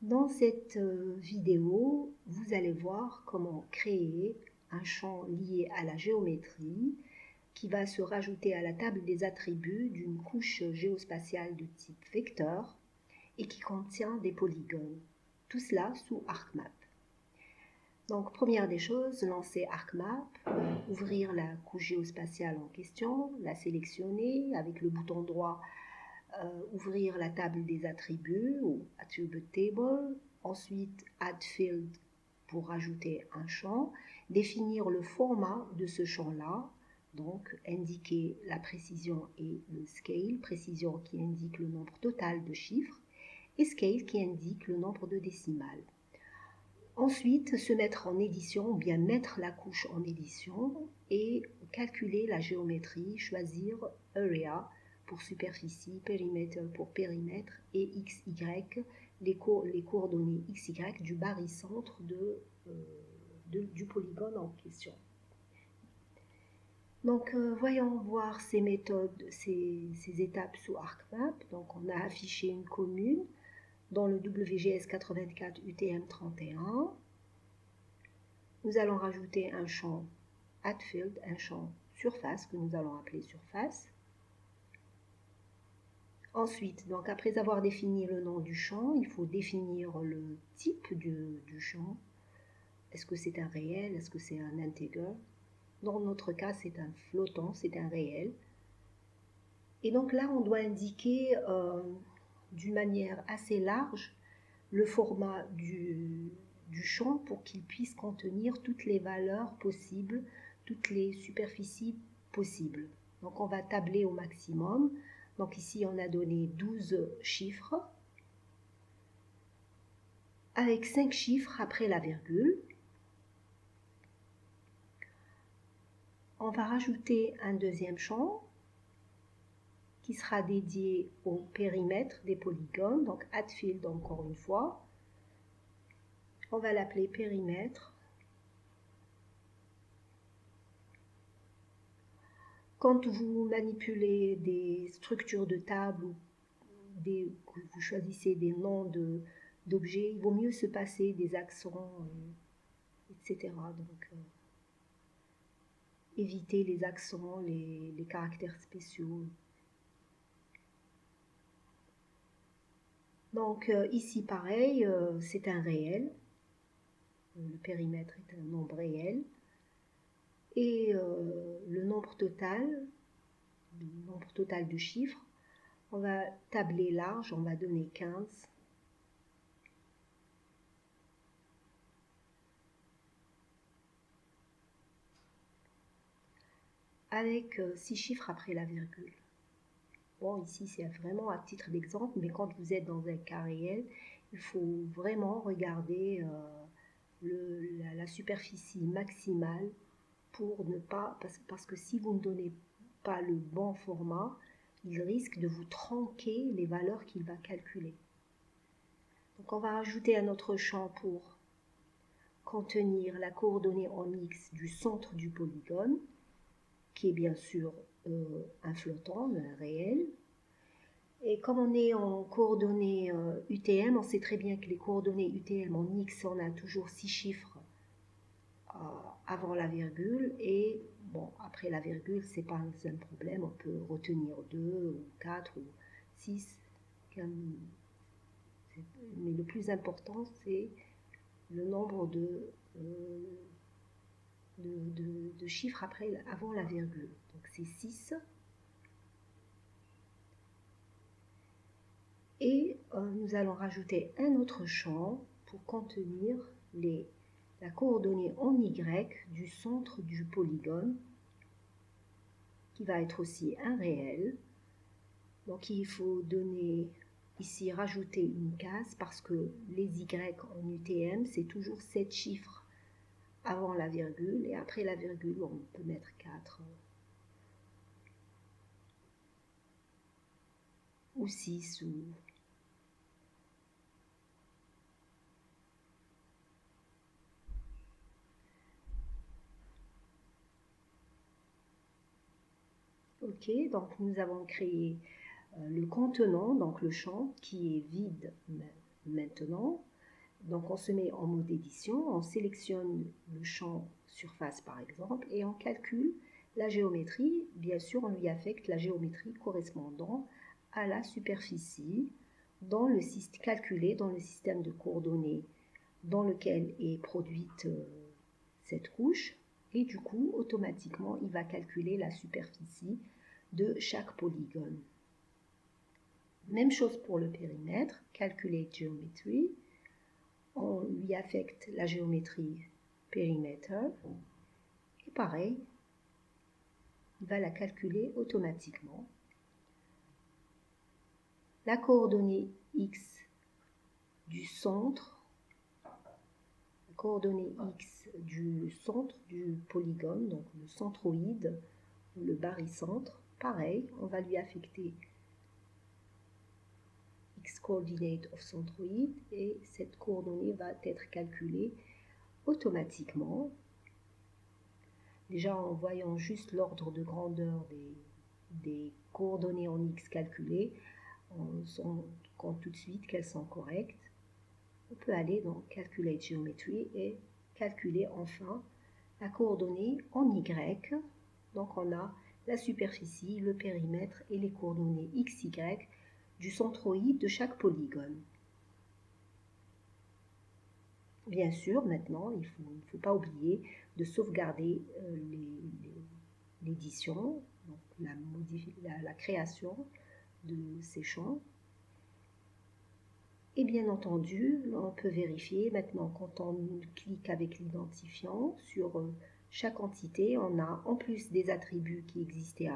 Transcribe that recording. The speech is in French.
Dans cette vidéo, vous allez voir comment créer un champ lié à la géométrie qui va se rajouter à la table des attributs d'une couche géospatiale de type vecteur et qui contient des polygones. Tout cela sous ArcMap. Donc, première des choses, lancer ArcMap, ouvrir la couche géospatiale en question, la sélectionner avec le bouton droit, ouvrir la table des attributs ou Attribute Table, ensuite Add Field pour rajouter un champ, définir le format de ce champ-là, donc indiquer la précision et le scale, précision qui indique le nombre total de chiffres et scale qui indique le nombre de décimales. Ensuite, se mettre en édition, ou bien mettre la couche en édition et calculer la géométrie, choisir Area pour superficie, périmètre pour périmètre et XY, les coordonnées XY du barycentre du polygone en question. Donc, voyons voir ces méthodes, ces étapes sous ArcMap. Donc, on a affiché une commune dans le WGS 84 UTM 31. Nous allons rajouter un champ AddField, un champ surface que nous allons appeler surface. Ensuite, donc après avoir défini le nom du champ, il faut définir le type du champ. Est-ce que c'est un réel? Est-ce que c'est un integer? Dans notre cas, c'est un flottant, c'est un réel. Et donc là, on doit indiquer d'une manière assez large le format du champ pour qu'il puisse contenir toutes les valeurs possibles, toutes les superficies possibles. Donc on va tabler au maximum. Donc ici on a donné 12 chiffres avec 5 chiffres après la virgule. On va rajouter un deuxième champ qui sera dédié au périmètre des polygones, donc AddField encore une fois. On va l'appeler périmètre. Quand vous manipulez des structures de table ou vous choisissez des noms d'objets, il vaut mieux se passer des accents, etc. Donc, éviter les accents, les caractères spéciaux. Donc, ici, pareil, c'est un réel. Le périmètre est un nombre réel. Et le nombre total de chiffres, on va tabler large, on va donner 15. Avec 6 chiffres après la virgule. Bon, ici, c'est vraiment à titre d'exemple, mais quand vous êtes dans un cas réel, il faut vraiment regarder la superficie maximale pour ne pas, parce que si vous ne donnez pas le bon format, il risque de vous tronquer les valeurs qu'il va calculer. Donc, on va ajouter un autre champ pour contenir la coordonnée en X du centre du polygone, qui est bien sûr un flottant, un réel. Et comme on est en coordonnées UTM, on sait très bien que les coordonnées UTM en X, on a toujours 6 chiffres avant la virgule. Et bon, après la virgule, c'est pas un problème. On peut retenir 2 ou 4 ou 6. Mais le plus important, c'est le nombre de chiffres avant la virgule. Donc c'est 6. Et nous allons rajouter un autre champ pour contenir la coordonnée en Y du centre du polygone, qui va être aussi un réel. Donc il faut donner ici, rajouter une case, parce que les Y en UTM, c'est toujours 7 chiffres avant la virgule, et après la virgule, on peut mettre 4 ou 6 ou... Ok, donc nous avons créé le contenant, donc le champ qui est vide maintenant. Donc on se met en mode édition, on sélectionne le champ surface par exemple et on calcule la géométrie. Bien sûr, on lui affecte la géométrie correspondant à la superficie calculée dans le système de coordonnées dans lequel est produite cette couche. Et du coup, automatiquement, il va calculer la superficie de chaque polygone. Même chose pour le périmètre, Calculate Geometry. On lui affecte la géométrie périmètre. Et pareil, il va la calculer automatiquement. La coordonnée X du centre, la coordonnée X du centre du polygone, donc le centroïde ou le barycentre, pareil, on va lui affecter X coordinate of centroid et cette coordonnée va être calculée automatiquement. Déjà en voyant juste l'ordre de grandeur des coordonnées en X calculées, on se rend compte tout de suite qu'elles sont correctes. On peut aller dans Calculate Geometry et calculer enfin la coordonnée en Y. Donc on a la superficie, le périmètre et les coordonnées XY du centroïde de chaque polygone. Bien sûr, maintenant, il ne faut pas oublier de sauvegarder l'édition, donc la création de ces champs. Et bien entendu, on peut vérifier maintenant quand on clique avec l'identifiant sur chaque entité, on a en plus des attributs qui existaient avant.